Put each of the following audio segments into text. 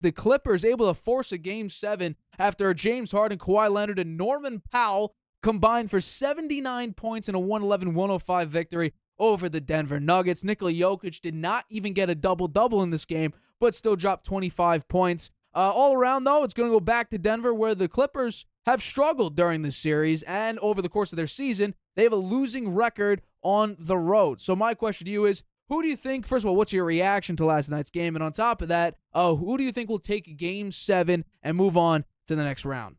the Clippers able to force a Game 7 after James Harden, Kawhi Leonard, and Norman Powell combined for 79 points in a 111-105 victory over the Denver Nuggets. Nikola Jokic did not even get a double-double in this game, but still dropped 25 points. All around, though, it's going to go back to Denver, where the Clippers have struggled during this series, and over the course of their season, they have a losing record on the road. So my question to you is, who do you think, first of all, what's your reaction to last night's game? And on top of that, who do you think will take Game 7 and move on to the next round?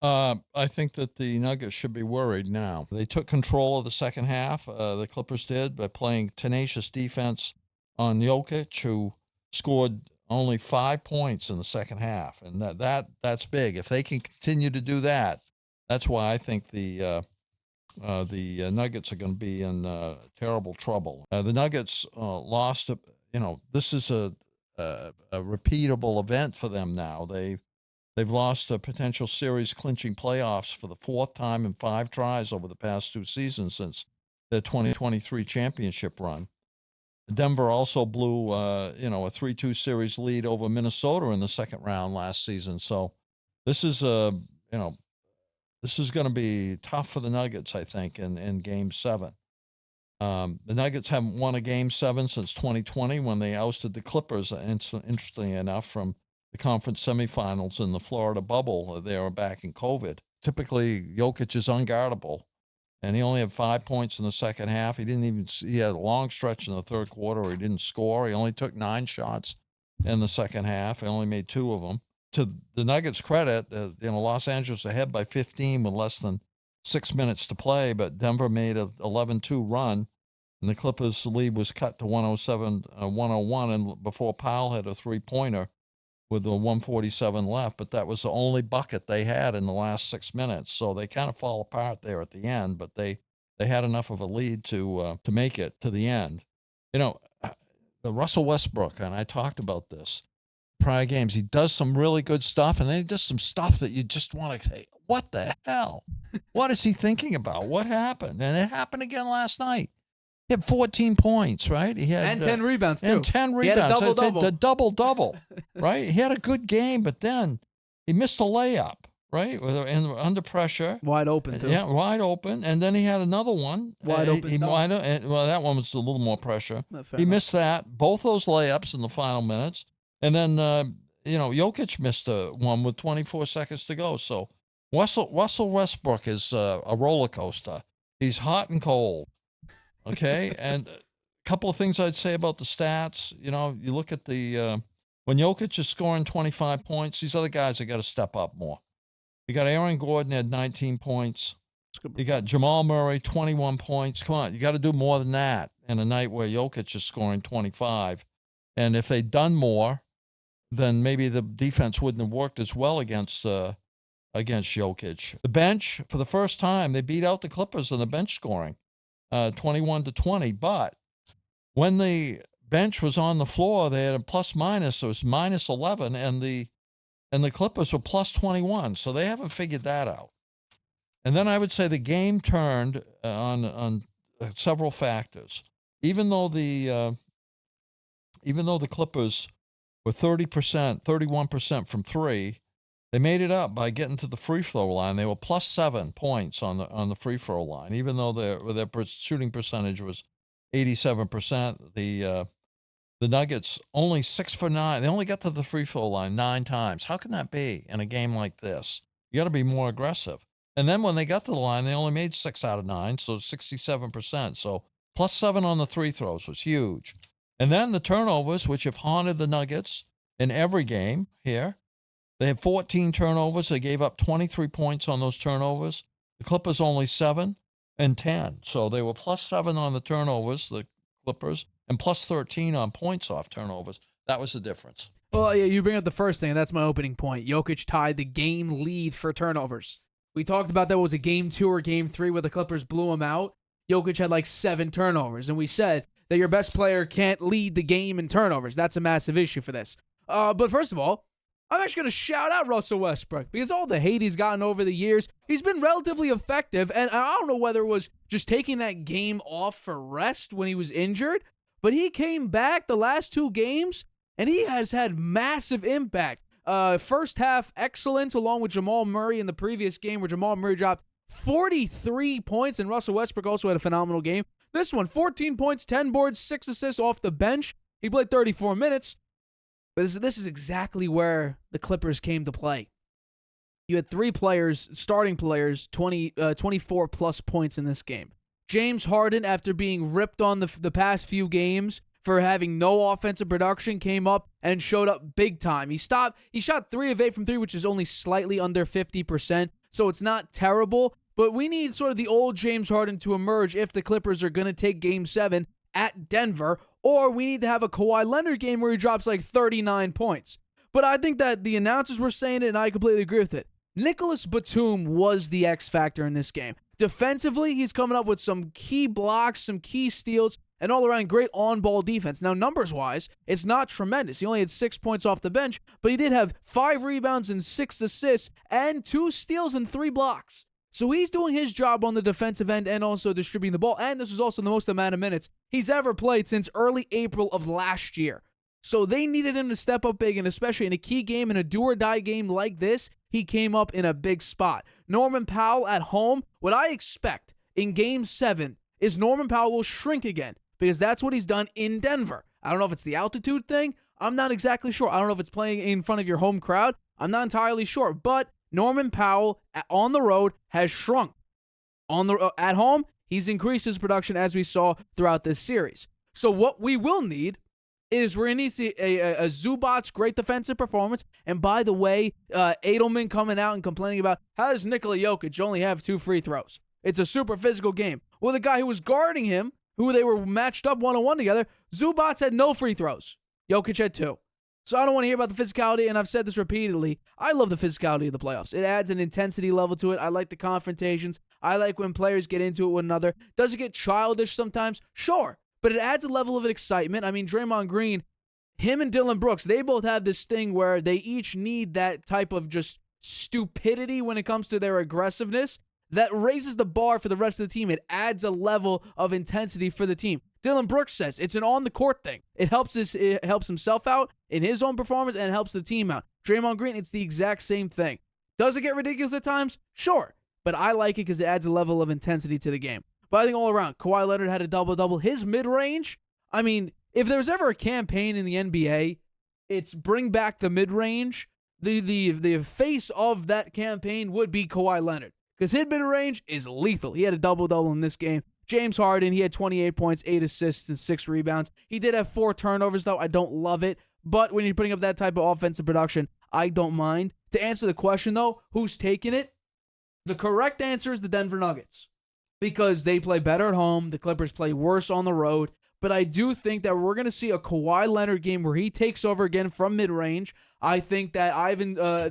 I think that the Nuggets should be worried now. They took control of the second half, the Clippers did, by playing tenacious defense on Jokic, who scored only 5 points in the second half. And that's big. If they can continue to do that, that's why I think the Nuggets are going to be in terrible trouble. The Nuggets lost. This is a repeatable event for them now. They've lost a potential series clinching playoffs for the fourth time in 5 tries over the past 2 seasons since their 2023 championship run. Denver also blew a 3-2 series lead over Minnesota in the second round last season. So this is this is going to be tough for the Nuggets, I think, in Game 7. The Nuggets haven't won a Game 7 since 2020 when they ousted the Clippers, interestingly enough, from the conference semifinals in the Florida bubble. They were back in COVID. Typically, Jokic is unguardable, and he only had 5 points in the second half. He had a long stretch in the third quarter where he didn't score. He only took 9 shots in the second half. He only made 2 of them. To the Nuggets' credit, Los Angeles ahead by 15 with less than 6 minutes to play, but Denver made a 11-2 run, and the Clippers' lead was cut to 107-101, and before Powell had a 3-pointer with 147 left, but that was the only bucket they had in the last 6 minutes. So they kind of fall apart there at the end, but they had enough of a lead to make it to the end. The Russell Westbrook, and I talked about this prior games, he does some really good stuff, and then he does some stuff that you just want to say, what the hell? What is he thinking about? What happened? And it happened again last night. He had 14 points, right? He had 10 rebounds, too. And 10 rebounds. He had a double-double. The double-double, right? He had a good game, but then he missed a layup, right? Under pressure. Wide open, too. Yeah, wide open. And then he had another one. Wide open. Well, that one was a little more pressure. He missed that. Both those layups in the final minutes. And then, Jokic missed one with 24 seconds to go. So Russell Westbrook is a roller coaster. He's hot and cold. Okay, and a couple of things I'd say about the stats. You look at when Jokic is scoring 25 points, these other guys have got to step up more. You got Aaron Gordon at 19 points. You got Jamal Murray, 21 points. Come on, you got to do more than that in a night where Jokic is scoring 25. And if they'd done more, then maybe the defense wouldn't have worked as well against Jokic. The bench, for the first time, they beat out the Clippers in the bench scoring. 21-20, but when the bench was on the floor, they had a plus-minus. It was -11, and the Clippers were +21. So they haven't figured that out. And then I would say the game turned on several factors. Even though the Clippers were 31% from 3, they made it up by getting to the free throw line. They were +7 points on the free throw line, even though their shooting percentage was 87%. The Nuggets only 6 for 9. They only got to the free throw line 9 times. How can that be in a game like this? You got to be more aggressive. And then when they got to the line, they only made 6 out of 9, so 67%. So +7 on the free throws was huge. And then the turnovers, which have haunted the Nuggets in every game here. They had 14 turnovers. They gave up 23 points on those turnovers. The Clippers only 7 and 10. So they were +7 on the turnovers, the Clippers, and +13 on points off turnovers. That was the difference. Well, yeah, you bring up the first thing, and that's my opening point. Jokic tied the game lead for turnovers. We talked about that was a Game 2 or Game 3 where the Clippers blew him out. Jokic had like 7 turnovers, and we said that your best player can't lead the game in turnovers. That's a massive issue for this. But first of all, I'm actually going to shout out Russell Westbrook because all the hate he's gotten over the years, he's been relatively effective. And I don't know whether it was just taking that game off for rest when he was injured, but he came back the last 2 games and he has had massive impact. First half excellence along with Jamal Murray in the previous game where Jamal Murray dropped 43 points, and Russell Westbrook also had a phenomenal game. This one, 14 points, 10 boards, 6 assists off the bench. He played 34 minutes. But this is exactly where the Clippers came to play. You had 3 players, starting players, 24-plus points in this game. James Harden, after being ripped on the past few games for having no offensive production, came up and showed up big time. He shot 3 of 8 from 3, which is only slightly under 50%, so it's not terrible. But we need sort of the old James Harden to emerge if the Clippers are going to take Game 7 at Denver, or we need to have a Kawhi Leonard game where he drops like 39 points. But I think that the announcers were saying it, and I completely agree with it. Nicholas Batum was the X factor in this game. Defensively, he's coming up with some key blocks, some key steals, and all-around great on-ball defense. Now, numbers-wise, it's not tremendous. He only had 6 points off the bench, but he did have 5 rebounds and 6 assists and 2 steals and 3 blocks. So he's doing his job on the defensive end and also distributing the ball, and this is also the most amount of minutes he's ever played since early April of last year. So they needed him to step up big, and especially in a key game, in a do-or-die game like this, he came up in a big spot. Norman Powell at home, what I expect in Game 7 is Norman Powell will shrink again, because that's what he's done in Denver. I don't know if it's the altitude thing. I'm not exactly sure. I don't know if it's playing in front of your home crowd. I'm not entirely sure, but Norman Powell on the road has shrunk. At home, he's increased his production as we saw throughout this series. So what we will need is we're going to need to see a Zubac's great defensive performance. And by the way, Edelman coming out and complaining about how does Nikola Jokic only have 2 free throws? It's a super physical game. Well, the guy who was guarding him, who they were matched up one-on-one together, Zubac's had no free throws. Jokic had 2. So I don't want to hear about the physicality, and I've said this repeatedly. I love the physicality of the playoffs. It adds an intensity level to it. I like the confrontations. I like when players get into it with another. Does it get childish sometimes? Sure. But it adds a level of excitement. I mean, Draymond Green, him and Dylan Brooks, they both have this thing where they each need that type of just stupidity when it comes to their aggressiveness that raises the bar for the rest of the team. It adds a level of intensity for the team. Dylan Brooks says it's an on-the-court thing. It helps himself out in his own performance and helps the team out. Draymond Green, it's the exact same thing. Does it get ridiculous at times? Sure. But I like it because it adds a level of intensity to the game. But I think all around, Kawhi Leonard had a double-double. His mid-range, I mean, if there's ever a campaign in the NBA, it's bring back the mid-range. The face of that campaign would be Kawhi Leonard because his mid-range is lethal. He had a double-double in this game. James Harden, he had 28 points, 8 assists, and 6 rebounds. He did have 4 turnovers, though. I don't love it. But when you're putting up that type of offensive production, I don't mind. To answer the question, though, who's taking it? The correct answer is the Denver Nuggets because they play better at home. The Clippers play worse on the road. But I do think that we're going to see a Kawhi Leonard game where he takes over again from mid-range. I think that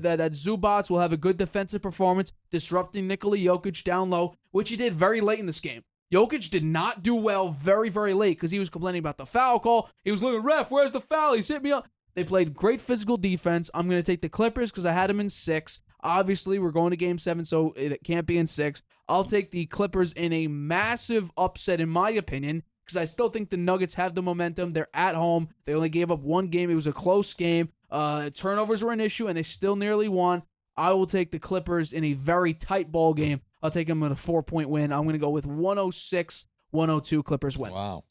that Zubac will have a good defensive performance, disrupting Nikola Jokic down low, which he did very late in this game. Jokic did not do well very, very late because he was complaining about the foul call. He was looking, ref, where's the foul? He's hit me up. They played great physical defense. I'm going to take the Clippers because I had them in 6. Obviously, we're going to Game 7, so it can't be in 6. I'll take the Clippers in a massive upset, in my opinion, because I still think the Nuggets have the momentum. They're at home. They only gave up 1 game. It was a close game. Turnovers were an issue, and they still nearly won. I will take the Clippers in a very tight ball game. I'll take them in a 4-point win. I'm going to go with 106-102 Clippers win. Wow.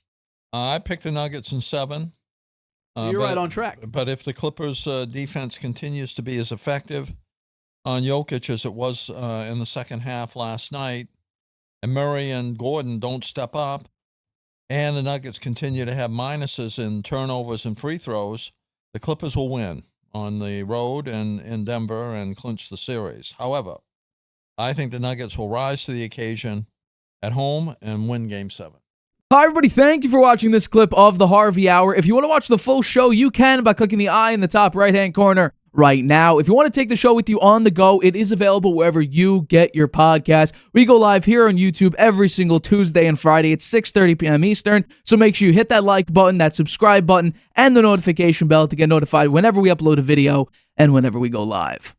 I picked the Nuggets in 7. So you're right on track. But if the Clippers' defense continues to be as effective on Jokic as it was in the second half last night, and Murray and Gordon don't step up, and the Nuggets continue to have minuses in turnovers and free throws, the Clippers will win on the road and in Denver and clinch the series. However, I think the Nuggets will rise to the occasion at home and win Game 7. Hi, everybody. Thank you for watching this clip of the Harvey Hour. If you want to watch the full show, you can by clicking the I in the top right-hand corner right now. If you want to take the show with you on the go, it is available wherever you get your podcast. We go live here on YouTube every single Tuesday and Friday at 6:30 p.m. Eastern. So make sure you hit that like button, that subscribe button, and the notification bell to get notified whenever we upload a video and whenever we go live.